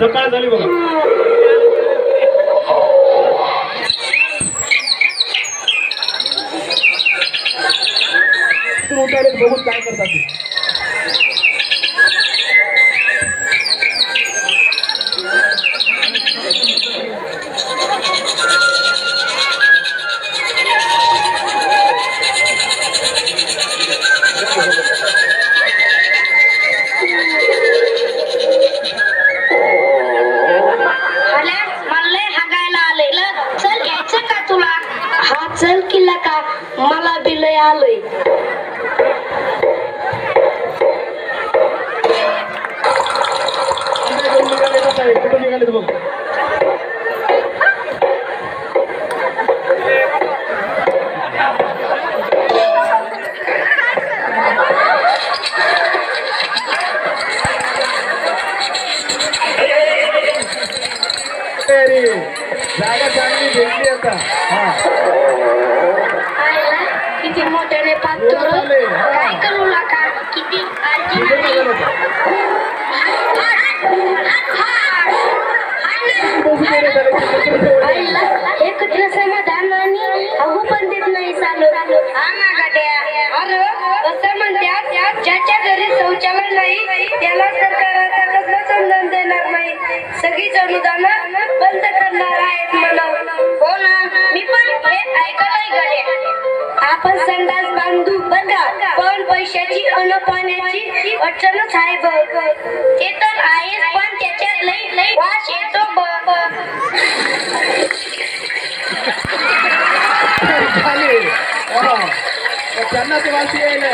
सकाळ झाली बघा. उठायला बघून काय करतात ते. चल किल्ला का मला बिलय आलोय. कुठं निघाले बघ. जागा चांगली भेटली आता. किती मोठ्याने पाहतो काय करू नका. किती एकत्र समाधान आणि अगो पण देत नाही चालू. असं म्हणतात ज्याच्या घरी शौचालय नाही त्याला सरकार समजून देणार नाही. सगळीच अनुदान बंद करणार आहेत म्हणा. हो ना, मी पण हे ऐकलंय गड्या. आपण संडास बांधू बघा पण पैशाची अन पाण्याची अडचणच आहे बघ. ते तर आहेच पण त्याच्यात लई वास येतो बघ. त्यांना ते वाशी यायला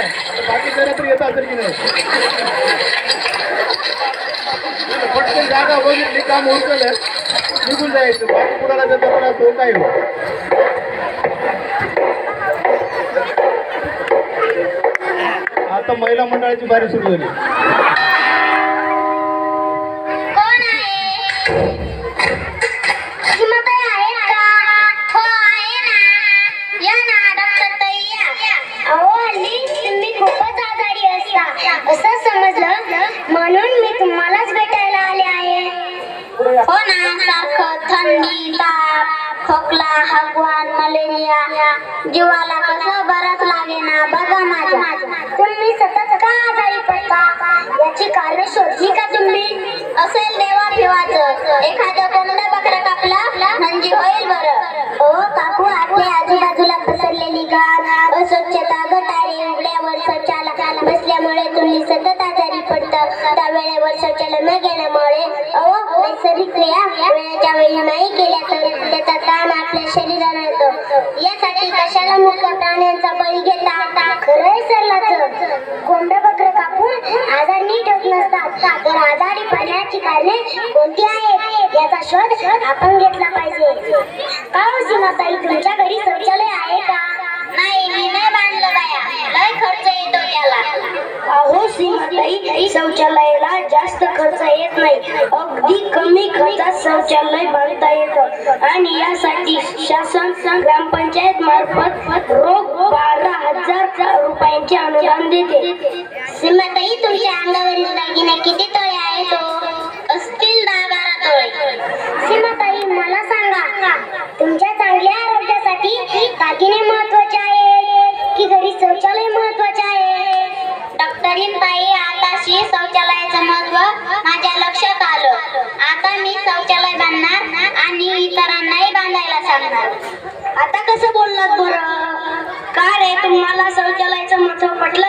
बाकी जरा तर येत असेल की नाही. पटकन जागा बघितली काम उरकलं निघून जायचं. बाकी कुणाला त्याचा तो काय हो. आता महिला मंडळाची बारी सुरू झाली. कोण आहे? सीमाताई आहेत का? हो आहे ना. या ना डॉक्टर ताई या. अहो हल्ली तुम्ही खूपच आजारी असता असं समजलं म्हणून मी तुम्हालाच भेटायला आले आहे. हो ना, सारखं थंडी ताप खोकला हगवान मलेरिया जीवाला कसं बरंच लागे ना. बघा माझ्या तुम्ही सतत का आजारी पडता याची कारण शोधली का तुम्ही? असेल देवा फिवाचं एखादं कोंबडा बकरा कापला म्हणजे होईल बरं. ओ काकू आपल्या आजूबाजूला पसरलेली घाण अस्वच्छता गटारे उघड्यावर शौचालय बसल्यामुळे तुम्ही सतत आजारी पडता. त्या वेळेवर शौचालय न गेल्यामुळे नैसर्गिक क्रिया वेळेच्या वेळी नाही केल्या तर त्याचा ताण आपल्या शरीराला येतो. यासाठी कशाला मुख्य प्राण्यांचा बळी घेता? खरंय सरलाचं कोंबडं बकरं कापून आजार नीट होत नसतात. तर आजारी पडण्याची कारणे कोणती आहेत याचा शोध आपण घेतला पाहिजे. का हो सीमाताई तुमच्या घरी शौचालय आहे का? नाही, मी नाही बांधलं बाया. लय खर्च येतो त्याला. अहो सीमाताई शौचालयाला जास्त खर्च येत नाही. अगदी कमी खर्चात शौचालय बांधता येतं आणि यासाठी शासन ग्रामपंचायत मार्फत रोज 12,000 रुपयांचे अनुदान देते. सीमाताई तुमच्या अंगावरील दागिने किती तोळे आहेत? असतील 10-12 तोळे. सीमाताई मला सांगा तुमच्या चांगल्या आरोग्यासाठी दागिने महत्वाचे आहेत की घरी शौचालय महत्वाचे आहे? डॉक्टरीन ताई आताशी शौचालयाचं महत्व माझ्या लक्षात आलं. आता मी शौचालय बांधणार आणि इतरांनाही बांधायला सांगणार. आता कसं बोललात बरं? का रे तुम्हाला शौचालयाचं महत्व पटलं